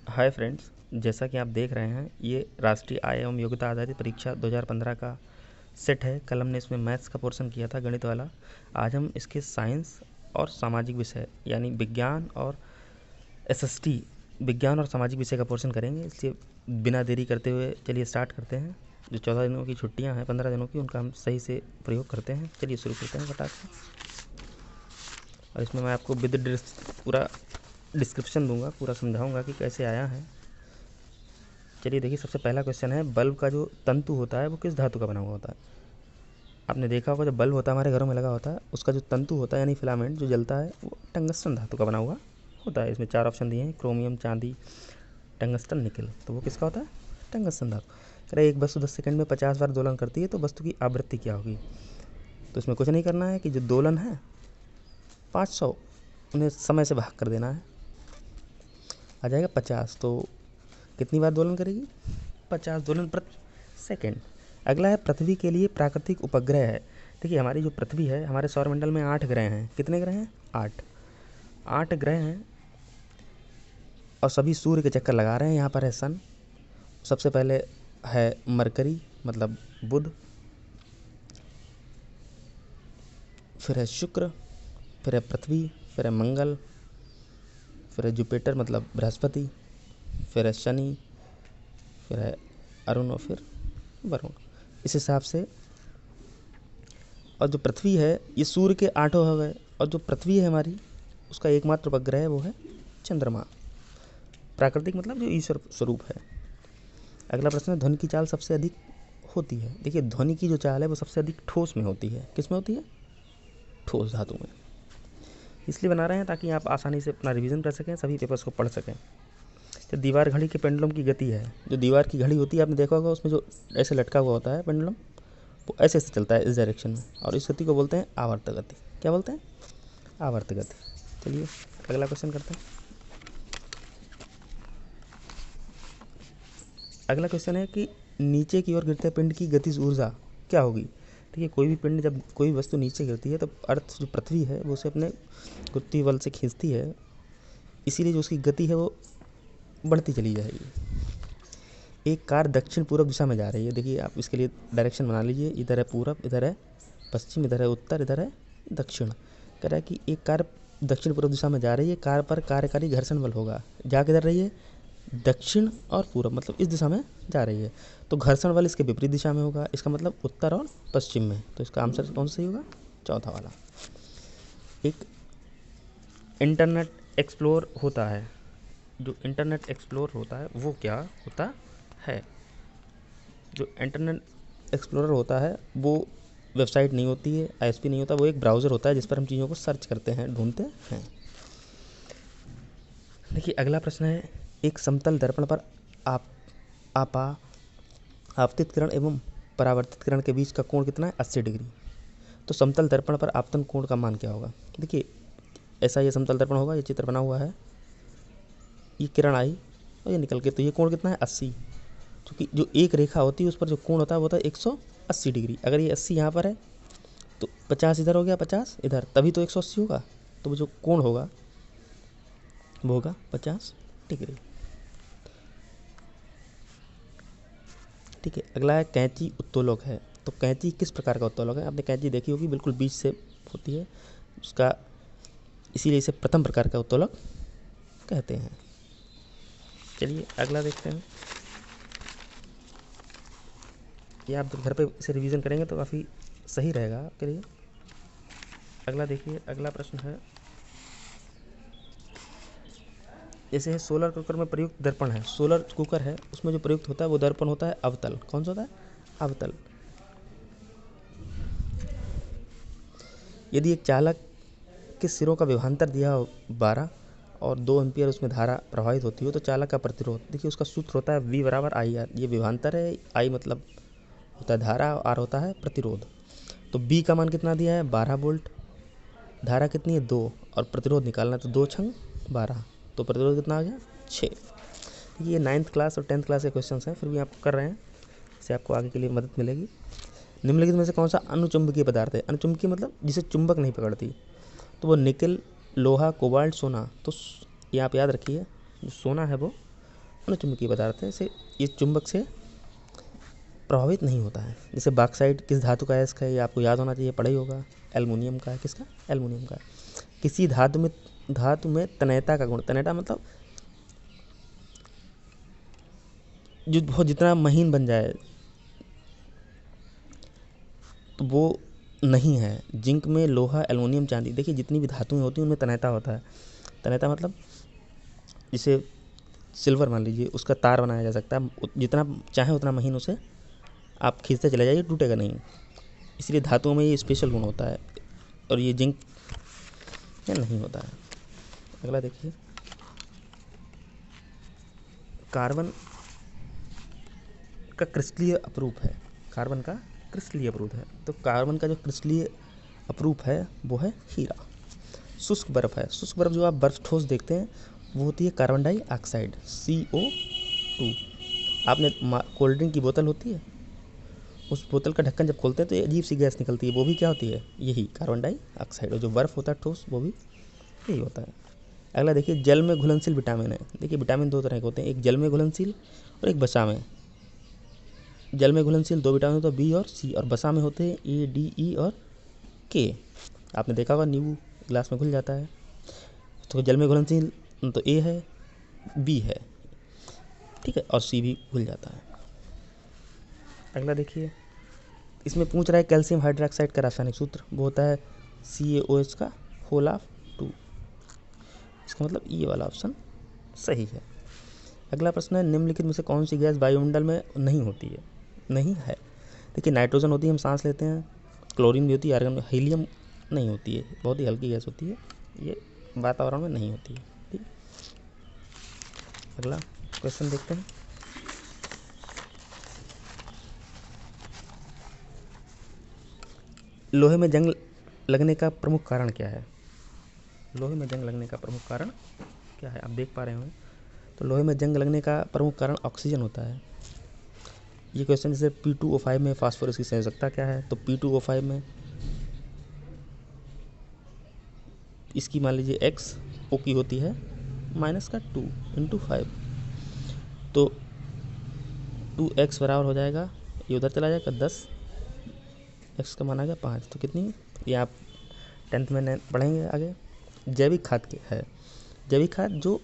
Hi friends, जैसा कि आप देख रहे हैं ये राष्ट्रीय आय एवं योग्यता आधारित परीक्षा 2015 का सेट है। कल हमने इसमें मैथ्स का पोर्शन किया था, गणित वाला। आज हम इसके साइंस और सामाजिक विषय यानी विज्ञान और एसएसटी विज्ञान और सामाजिक विषय का पोर्शन करेंगे। इसलिए बिना देरी करते हुए चलिए स्टार्ट करते हैं। जो 14 दिनों की छुट्टियां हैं, 15 दिनों की, उनका हम सही से प्रयोग करते हैं। चलिए शुरू करते हैं फटाक से। और इसमें मैं आपको विद पूरा डिस्क्रिप्शन दूंगा, पूरा समझाऊंगा कि कैसे आया है। चलिए देखिए, सबसे पहला क्वेश्चन है, बल्ब का जो तंतु होता है वो किस धातु का बना हुआ होता है। आपने देखा होगा जब बल्ब होता है हमारे घरों में लगा होता है, उसका जो तंतु होता है यानी फिलामेंट जो जलता है वो टंगस्टन धातु का बना हुआ होता है। इसमें 4 ऑप्शन दिए हैं, क्रोमियम, चांदी, टंगस्टन, निकल। तो वो किसका होता है? टंगस्टन धातु। कह रहे एक वस्तु 10 सेकंड में 50 बार दोलन करती है तो वस्तु की आवृत्ति क्या होगी। तो इसमें कुछ नहीं करना है कि जो दोलन है 500, उन्हें समय से भाग कर देना है, आ जाएगा 50। तो कितनी बार दोलन करेगी? 50 दोलन प्रति सेकेंड। अगला है, पृथ्वी के लिए प्राकृतिक उपग्रह है। देखिए हमारी जो पृथ्वी है, हमारे सौरमंडल में 8 ग्रह हैं। कितने ग्रह हैं? 8 ग्रह हैं और सभी सूर्य के चक्कर लगा रहे हैं। यहाँ पर है सन, सबसे पहले है मरकरी मतलब बुध, फिर है शुक्र, फिर है पृथ्वी, फिर है मंगल, फिर है जुपिटर मतलब बृहस्पति, फिर है शनि, फिर है अरुण और फिर वरुण, इस हिसाब से। और जो पृथ्वी है ये सूर्य के 8 हो गए, और जो पृथ्वी है हमारी उसका एकमात्र उपग्रह है वो है चंद्रमा। प्राकृतिक मतलब जो ईश्वर स्वरूप है। अगला प्रश्न है, ध्वनि की चाल सबसे अधिक होती है। देखिए ध्वनि की जो चाल है वो सबसे अधिक ठोस में होती है। किस में होती है? ठोस धातु में। इसलिए बना रहे हैं ताकि आप आसानी से अपना रिवीजन कर सकें, सभी पेपर्स को पढ़ सकें। तो दीवार घड़ी के पेंडुलम की गति है, जो दीवार की घड़ी होती है आपने देखा होगा, उसमें जो ऐसे लटका हुआ होता है पेंडुलम, वो ऐसे ऐसे चलता है इस डायरेक्शन में, और इस गति को बोलते हैं आवर्त गति। क्या बोलते हैं? आवर्त गति। चलिए अगला क्वेश्चन करते हैं। अगला क्वेश्चन है कि नीचे की ओर गिरते पिंड की गतिज ऊर्जा क्या होगी। देखिए कोई भी पिंड, जब कोई वस्तु नीचे गिरती है तो अर्थ जो पृथ्वी है वो उसे अपने गुरुत्वीय बल से खींचती है, इसीलिए जो उसकी गति है वो बढ़ती चली जाएगी। एक कार दक्षिण पूर्व दिशा में जा रही है। देखिए आप इसके लिए डायरेक्शन बना लीजिए, इधर है पूरब, इधर है पश्चिम, इधर है उत्तर, इधर है दक्षिण। कह रहा है कि एक कार दक्षिण पूर्व दिशा में जा रही है, कार पर कार्यकारी घर्षण बल होगा। जा किधर रही है? दक्षिण और पूरब, मतलब इस दिशा में जा रही है। तो घर्षण बल इसके विपरीत दिशा में होगा, इसका मतलब उत्तर और पश्चिम में। तो इसका आंसर कौन सा सही होगा? चौथा वाला। एक इंटरनेट एक्सप्लोर होता है, जो इंटरनेट एक्सप्लोर होता है वो क्या होता है? जो इंटरनेट एक्सप्लोरर होता है वो वेबसाइट नहीं होती है, आईएसपी नहीं होता, वो एक ब्राउज़र होता है जिस पर हम चीज़ों को सर्च करते हैं, ढूंढते हैं। देखिए अगला प्रश्न है, एक समतल दर्पण पर आप आपा आपतित किरण एवं परावर्तित किरण के बीच का कोण कितना है? 80 डिग्री। तो समतल दर्पण पर आपतन कोण का मान क्या होगा? देखिए ऐसा ये समतल दर्पण होगा, ये चित्र बना हुआ है, ये किरण आई और ये निकल के, तो ये कोण कितना है? 80। क्योंकि जो एक रेखा होती है उस पर जो कोण होता है वो होता है 180 डिग्री। अगर ये 80 यहाँ पर है तो 50 इधर हो गया, 50 इधर, तभी तो 180 होगा। तो वो जो कोण होगा वो होगा 50 डिग्री। ठीक है, अगला है, कैंची उत्तोलक है। तो कैंची किस प्रकार का उत्तोलक है? आपने कैंची देखी होगी, बिल्कुल बीच से होती है उसका, इसीलिए इसे प्रथम प्रकार का उत्तोलक कहते हैं। चलिए अगला देखते हैं। ये आप घर पे इसे रिवीजन करेंगे तो काफ़ी सही रहेगा आपके लिए। अगला देखिए, अगला प्रश्न है, जैसे है सोलर कुकर में प्रयुक्त दर्पण है। सोलर कुकर है, उसमें जो प्रयुक्त होता है वो दर्पण होता है अवतल। कौन सा होता है? अवतल। यदि एक चालक के सिरों का विभवांतर दिया हो 12 और 2 एम्पियर उसमें धारा प्रवाहित होती हो, तो चालक का प्रतिरोध, देखिए उसका सूत्र होता है V बराबर आई आर। ये विभवांतर है, आई मतलब होता है धारा, आर होता है प्रतिरोध। तो B का मान कितना दिया है? 12 वोल्ट, धारा कितनी है? 2, और प्रतिरोध निकालना, तो 2 छंग 12, तो प्रतिरोध कितना आ गया? 6। ये 9th क्लास और 10th क्लास के क्वेश्चन हैं, फिर भी आप कर रहे हैं, इससे आपको आगे के लिए मदद मिलेगी। निम्नलिखित में से कौन सा अनुचुंबकीय पदार्थ है? अनुचुंबकीय मतलब जिसे चुंबक नहीं पकड़ती, तो वो निकल, लोहा, कोबाल्ट, सोना। तो ये आप याद रखिए, जो सोना है वो अनुचुंबकीय पदार्थ है, इसे ये चुंबक से प्रभावित नहीं होता है। जैसे बॉक्साइट किस धातु का अयस्क है, ये आपको याद होना चाहिए, पढ़ा ही होगा। एल्युमिनियम का है। किसका? एल्युमिनियम का। किसी धातु में तन्यता का गुण, तन्यता मतलब जो बहुत जितना महीन बन जाए तो वो नहीं है। जिंक में, लोहा, एल्युमिनियम, चांदी, देखिए जितनी भी धातुएं होती हैं उनमें तन्यता होता है। तन्यता मतलब जिसे सिल्वर मान लीजिए, उसका तार बनाया जा सकता है, जितना चाहे उतना महीन उसे आप खींचते चले जाइए, टूटेगा नहीं। इसलिए धातुओं में ये स्पेशल गुण होता है और ये जिंक में नहीं होता है। अगला देखिए, कार्बन का क्रिस्टलीय अपरूप है। कार्बन का क्रिस्टलीय अपरूप है, तो कार्बन का जो क्रिस्टलीय अपरूप है वो है हीरा। शुष्क बर्फ है। शुष्क बर्फ जो आप बर्फ ठोस देखते हैं वो होती है कार्बन डाइऑक्साइड, CO2। आपने कोल्ड ड्रिंक की बोतल होती है, उस बोतल का ढक्कन जब खोलते हैं तो ये अजीब सी गैस निकलती है, वो भी क्या होती है? यही कार्बन डाइऑक्साइड। और जो बर्फ़ होता है ठोस, वो भी यही होता है। अगला देखिए, जल में घुलनशील विटामिन है। देखिए विटामिन दो तरह के होते हैं, एक जल में घुलनशील और एक वसा में। जल में घुलनशील दो विटामिन होते हैं, बी और सी, और वसा में होते हैं A, D, E और K। आपने देखा होगा नींबू गिलास में घुल जाता है। तो जल में घुलनशील तो A है, B है, ठीक है, और C भी घुल जाता है। अगला देखिए, इसमें पूछ रहा है कैल्शियम हाइड्रोक्साइड का रासायनिक सूत्र, वो होता है CaOH का होल ऑफ 2। इसका मतलब ये वाला ऑप्शन सही है। अगला प्रश्न है, निम्नलिखित में से कौन सी गैस वायुमंडल में नहीं होती है? नहीं है। देखिए नाइट्रोजन होती है, हम सांस लेते हैं, क्लोरीन भी होती है, आर्गन, हीलियम नहीं होती है, बहुत ही हल्की गैस होती है, ये वातावरण में नहीं होती है। ठीक, अगला क्वेश्चन देखते हैं। लोहे में जंग लगने का प्रमुख कारण क्या है? लोहे में जंग लगने का प्रमुख कारण क्या है? आप देख पा रहे होंगे, तो लोहे में जंग लगने का प्रमुख कारण ऑक्सीजन होता है। ये क्वेश्चन जैसे P2O5 में फास्फोरस की संयोजकता क्या है, तो P2O5 में इसकी मान लीजिए X O की होती है माइनस का 2 × 5, तो 2X बराबर हो जाएगा, ये उधर चला जाएगा 10, X का मान आ गया 5, तो कितनी, ये आप 10th में पढ़ेंगे आगे। जैविक खाद के है। जैविक खाद जो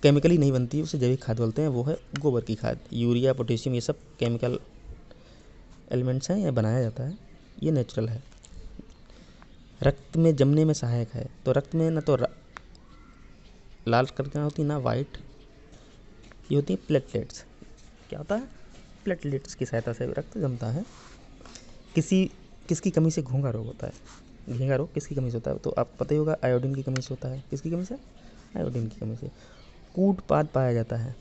केमिकली नहीं बनती उसे जैविक खाद बोलते हैं, वो है गोबर की खाद। यूरिया, पोटेशियम, ये सब केमिकल एलिमेंट्स हैं, ये बनाया जाता है, ये नेचुरल है। रक्त में जमने में सहायक है, तो रक्त में ना तो लाल कणिका होती ना वाइट, ये होती है प्लेटलेट्स। क्या होता है? प्लेटलेट्स की सहायता से रक्त जमता है। किसकी कमी से घोंघा रोग होता है? घोंघा रोग किसकी कमी से होता है? तो आपको पता ही होगा, आयोडीन की कमी से होता है। किसकी कमी से? आयोडीन की कमी से। कूटपाद पाया जाता है,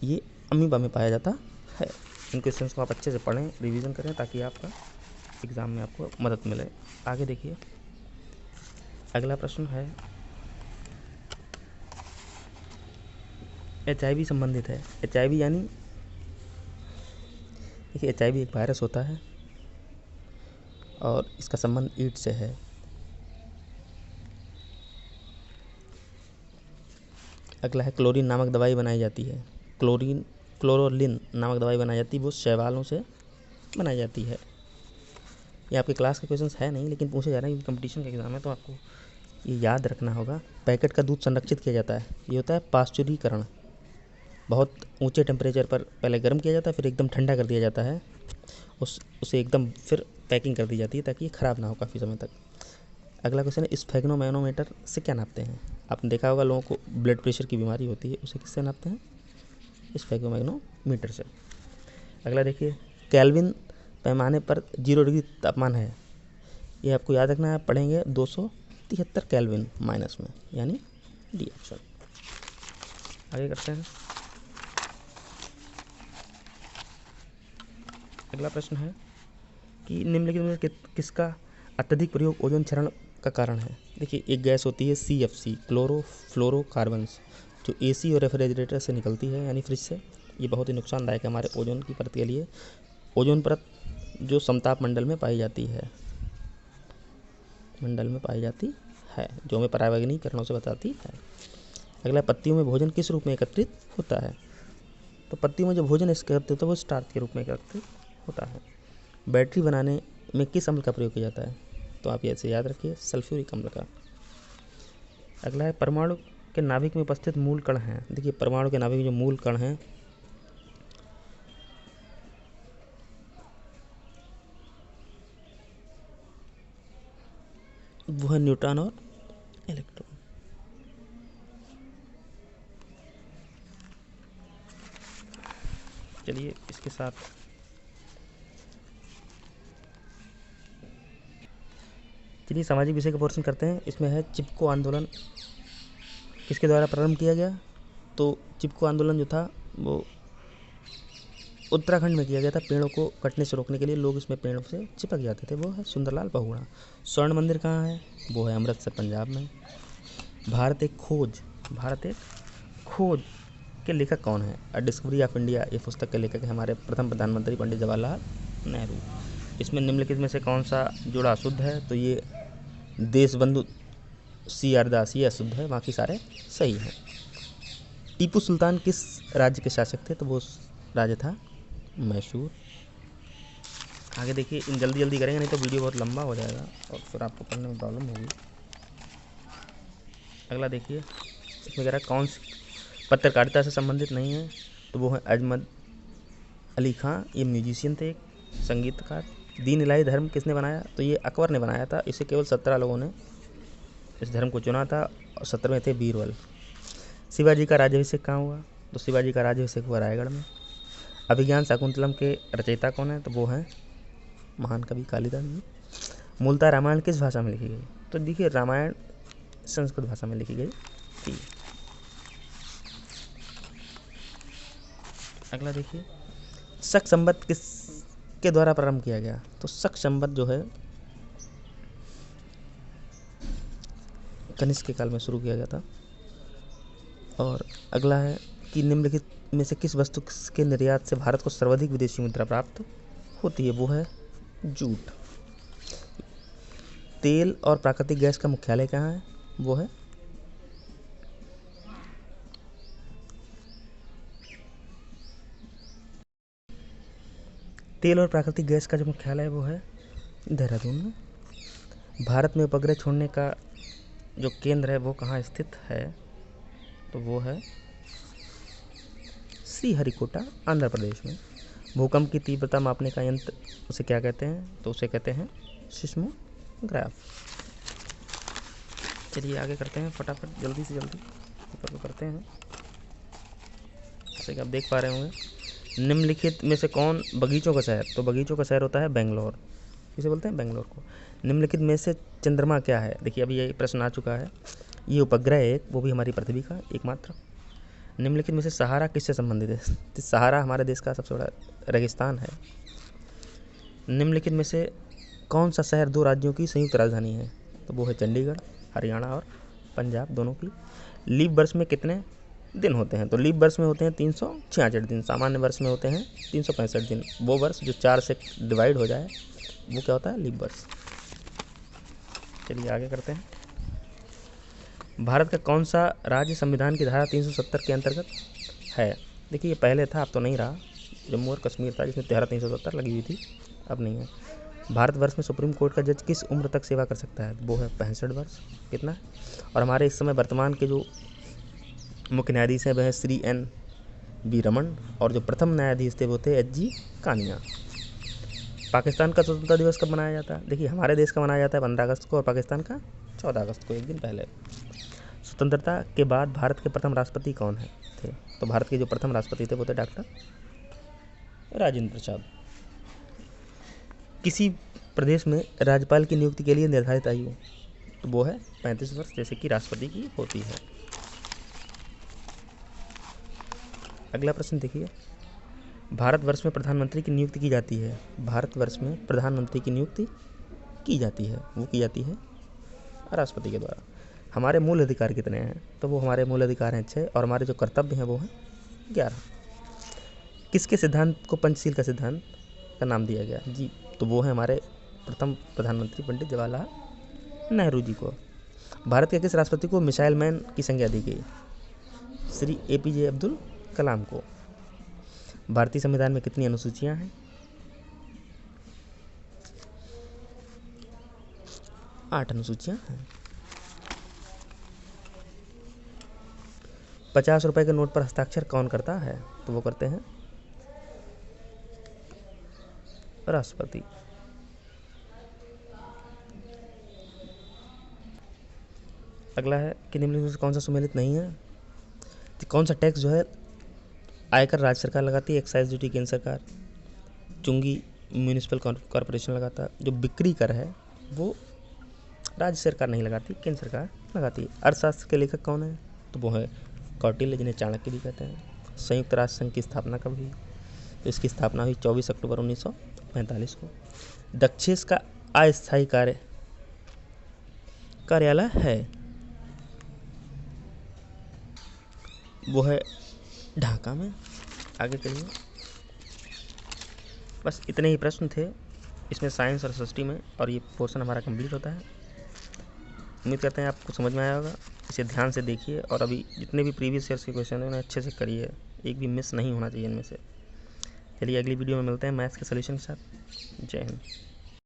ये अमीबा में पाया जाता है। इन क्वेश्चंस को आप अच्छे से पढ़ें, रिवीजन करें, ताकि आपका एग्ज़ाम में आपको मदद मिले। आगे देखिए, अगला प्रश्न है, HIV संबंधित है। HIV यानी, देखिए HIV एक वायरस होता है और इसका संबंध ईट से है। अगला है, क्लोरीन नामक दवाई बनाई जाती है। क्लोरोलिन नामक दवाई बनाई जाती है, वो शैवालों से बनाई जाती है। ये आपके क्लास के क्वेश्चंस है नहीं, लेकिन पूछे जा रहे हैं क्योंकि कंपटीशन का एग्ज़ाम है, तो आपको ये याद रखना होगा। पैकेट का दूध संरक्षित किया जाता है, ये होता है पाश्चुरीकरण। बहुत ऊंचे टेम्परेचर पर पहले गर्म किया जाता है, फिर एकदम ठंडा कर दिया जाता है, उसे एकदम फिर पैकिंग कर दी जाती है ताकि ये ख़राब ना हो काफ़ी समय तक। अगला क्वेश्चन है, स्फेग्नोमैनोमीटर से क्या नापते हैं? आपने देखा होगा लोगों को ब्लड प्रेशर की बीमारी होती है, उसे किससे नापते हैं? स्फेग्नोमैनोमीटर से। अगला देखिए, केल्विन पैमाने पर 0 डिग्री तापमान है, ये आपको याद रखना है, आप पढ़ेंगे 273 केल्विन माइनस में, यानी डी ऑप्शन। आगे करते हैं। अगला प्रश्न है कि निम्नलिखित में किसका अत्यधिक प्रयोग ओजोन क्षरण का कारण है? देखिए एक गैस होती है CFC, क्लोरोफ्लोरोकार्बन्स, जो AC और रेफ्रिजरेटर से निकलती है, यानी फ्रिज से। ये बहुत ही नुकसानदायक है हमारे ओजोन की परत के लिए। ओजोन परत जो समताप मंडल में पाई जाती है, है, जो हमें परावैज्ञानिकरणों से बताती है। अगला, पत्तियों में भोजन किस रूप में एकत्रित होता है? तो पत्तियों में जो भोजन एकत्रित होता है वो स्टार्च के रूप में एकत्रित होता है। बैटरी बनाने में किस अम्ल का प्रयोग किया जाता है? तो आप ऐसे याद रखिए, सल्फ्यूरिक अम्ल का। अगला है, परमाणु के नाभिक में उपस्थित मूल कण हैं। देखिए, परमाणु के नाभिक में जो मूल कण हैं वो है न्यूट्रॉन और इलेक्ट्रॉन। चलिए इसके साथ सामाजिक विषय का पोर्शन करते हैं। इसमें है चिपको आंदोलन किसके द्वारा प्रारंभ किया गया? तो चिपको आंदोलन जो था वो उत्तराखंड में किया गया था। पेड़ों को कटने से रोकने के लिए लोग इसमें पेड़ों से चिपक जाते थे। वो है सुंदरलाल बहुगुणा। स्वर्ण मंदिर कहाँ है? वो है अमृतसर, पंजाब में। भारत एक खोज के लेखक कौन है? अ डिस्कवरी ऑफ इंडिया, ये पुस्तक के लेखक है हमारे प्रथम प्रधानमंत्री पंडित जवाहरलाल नेहरू। इसमें निम्नलिखित में से कौन सा जोड़ा अशुद्ध है? तो ये देशबंधु CR दास, ये अशुद्ध है, बाकी सारे सही हैं। टीपू सुल्तान किस राज्य के शासक थे? तो वो राज्य था मैसूर। आगे देखिए, इन जल्दी जल्दी करेंगे नहीं तो वीडियो बहुत लंबा हो जाएगा और फिर आपको पढ़ने में प्रॉब्लम होगी। अगला देखिए, इसमें कह रहा है कौन सी पत्रकारिता से संबंधित नहीं है? तो वो है अजमत अली खां, ये म्यूजिशियन थे, एक संगीतकार। दीन इलाही धर्म किसने बनाया? तो ये अकबर ने बनाया था। इसे केवल 17 लोगों ने इस धर्म को चुना था और 17वें थे बीरबल। शिवाजी का राज्याभिषेक कहाँ हुआ? तो शिवाजी का राज्याभिषेक हुआ रायगढ़ में। अभिज्ञान शाकुंतलम के रचयिता कौन है? तो वो है महान कवि कालिदास जी। मूलतः रामायण किस भाषा में लिखी गई? तो देखिए, रामायण संस्कृत भाषा में लिखी गई थी। अगला देखिए, शक संवत किस के द्वारा प्रारंभ किया गया? तो शक संवत जो है कनिष्क के काल में शुरू किया गया था। और अगला है कि निम्नलिखित में से किस वस्तु के निर्यात से भारत को सर्वाधिक विदेशी मुद्रा प्राप्त होती है? वो है जूट। तेल और प्राकृतिक गैस का मुख्यालय कहाँ है? वो है तेल और प्राकृतिक गैस का जो मुख्यालय है वो है देहरादून में। भारत में उपग्रह छोड़ने का जो केंद्र है वो कहाँ स्थित है? तो वो है श्रीहरिकोटा, आंध्र प्रदेश में। भूकंप की तीव्रता मापने का यंत्र उसे क्या कहते हैं? तो उसे कहते हैं सिस्मोग्राफ। चलिए आगे करते हैं, फटाफट जल्दी से जल्दी पेपर को करते हैं। जैसे कि आप देख पा रहे होंगे, निम्नलिखित में से कौन बगीचों का शहर? तो बगीचों का शहर होता है बेंगलोर। किसे बोलते हैं? बेंगलोर को। निम्नलिखित में से चंद्रमा क्या है? देखिए, अभी ये प्रश्न आ चुका है। ये उपग्रह है एक, वो भी हमारी पृथ्वी का एकमात्र। निम्नलिखित में से सहारा किससे संबंधित है? तो सहारा हमारे देश का सबसे बड़ा रेगिस्तान है। निम्नलिखित में से कौन सा शहर 2 राज्यों की संयुक्त राजधानी है? तो वो है चंडीगढ़, हरियाणा और पंजाब दोनों की। लीप वर्ष में कितने दिन होते हैं? तो लीप वर्ष में होते हैं 366 दिन। सामान्य वर्ष में होते हैं 365 दिन। वो वर्ष जो 4 से डिवाइड हो जाए वो क्या होता है? लीप वर्ष। चलिए आगे करते हैं। भारत का कौन सा राज्य संविधान की धारा 370 के अंतर्गत है? देखिए, ये पहले था, अब तो नहीं रहा। जम्मू और कश्मीर था जिसमें धारा 370 लगी हुई थी, अब नहीं है। भारतवर्ष में सुप्रीम कोर्ट का जज किस उम्र तक सेवा कर सकता है? वो है 65 वर्ष। कितना है? और हमारे इस समय वर्तमान के जो मुख्य न्यायाधीश हैं वह है श्री NV रमन, और जो प्रथम न्यायाधीश थे वो थे HG कानिया। पाकिस्तान का स्वतंत्रता दिवस कब मनाया जाता है? देखिए, हमारे देश का मनाया जाता है 15 अगस्त को और पाकिस्तान का 14 अगस्त को, एक दिन पहले। स्वतंत्रता के बाद भारत के प्रथम राष्ट्रपति कौन है थे? तो भारत के जो प्रथम राष्ट्रपति थे वो थे डॉक्टर राजेंद्र प्रसाद। किसी प्रदेश में राज्यपाल की नियुक्ति के लिए निर्धारित आयु तो वो है 35 वर्ष, जैसे कि राष्ट्रपति की होती है। अगला प्रश्न देखिए, भारतवर्ष में प्रधानमंत्री की नियुक्ति की जाती है। भारतवर्ष में प्रधानमंत्री की नियुक्ति की जाती है, वो की जाती है राष्ट्रपति के द्वारा। हमारे मूल अधिकार कितने हैं? तो वो हमारे मूल अधिकार हैं 6, और हमारे जो कर्तव्य हैं वो हैं 11। किसके सिद्धांत को पंचशील का सिद्धांत का नाम दिया गया? जी, तो वो है हमारे प्रथम प्रधानमंत्री पंडित जवाहरलाल नेहरू जी को। भारत के किस राष्ट्रपति को मिसाइल मैन की संज्ञा दी गई? श्री APJ अब्दुल कलाम को। भारतीय संविधान में कितनी अनुसूचियां हैं? 8 अनुसूचियां हैं। 50 रुपए के नोट पर हस्ताक्षर कौन करता है? तो वो करते हैं राष्ट्रपति। अगला है कि निम्नलिखित में से कौन सा सुमेलित नहीं है? तो कौन सा टैक्स जो है आयकर राज्य सरकार लगाती है? एक्साइज ड्यूटी केंद्र सरकार, चुंगी म्यूनिसिपल कॉरपोरेशन लगाता है। जो बिक्री कर है वो राज्य सरकार नहीं लगाती, केंद्र सरकार लगाती है। अर्थशास्त्र के लेखक कौन है? तो वो है कौटिल्य, जिन्हें चाणक्य भी कहते हैं। संयुक्त राष्ट्र संघ की स्थापना कब हुई? तो इसकी स्थापना हुई 24 अक्टूबर 1945 को। दक्षेस का अस्थायी कार्यालय है वो है ढाका में। आगे चलिए। बस इतने ही प्रश्न थे इसमें साइंस और सोसाइटी में, और ये पोर्शन हमारा कंप्लीट होता है। उम्मीद करते हैं आपको समझ में आया होगा। इसे ध्यान से देखिए और अभी जितने भी प्रीवियस ईयर्स के क्वेश्चन हैं उन्हें अच्छे से करिए, एक भी मिस नहीं होना चाहिए इनमें से। चलिए अगली वीडियो में मिलते हैं मैथ्स के सॉल्यूशन के साथ। जय हिंद।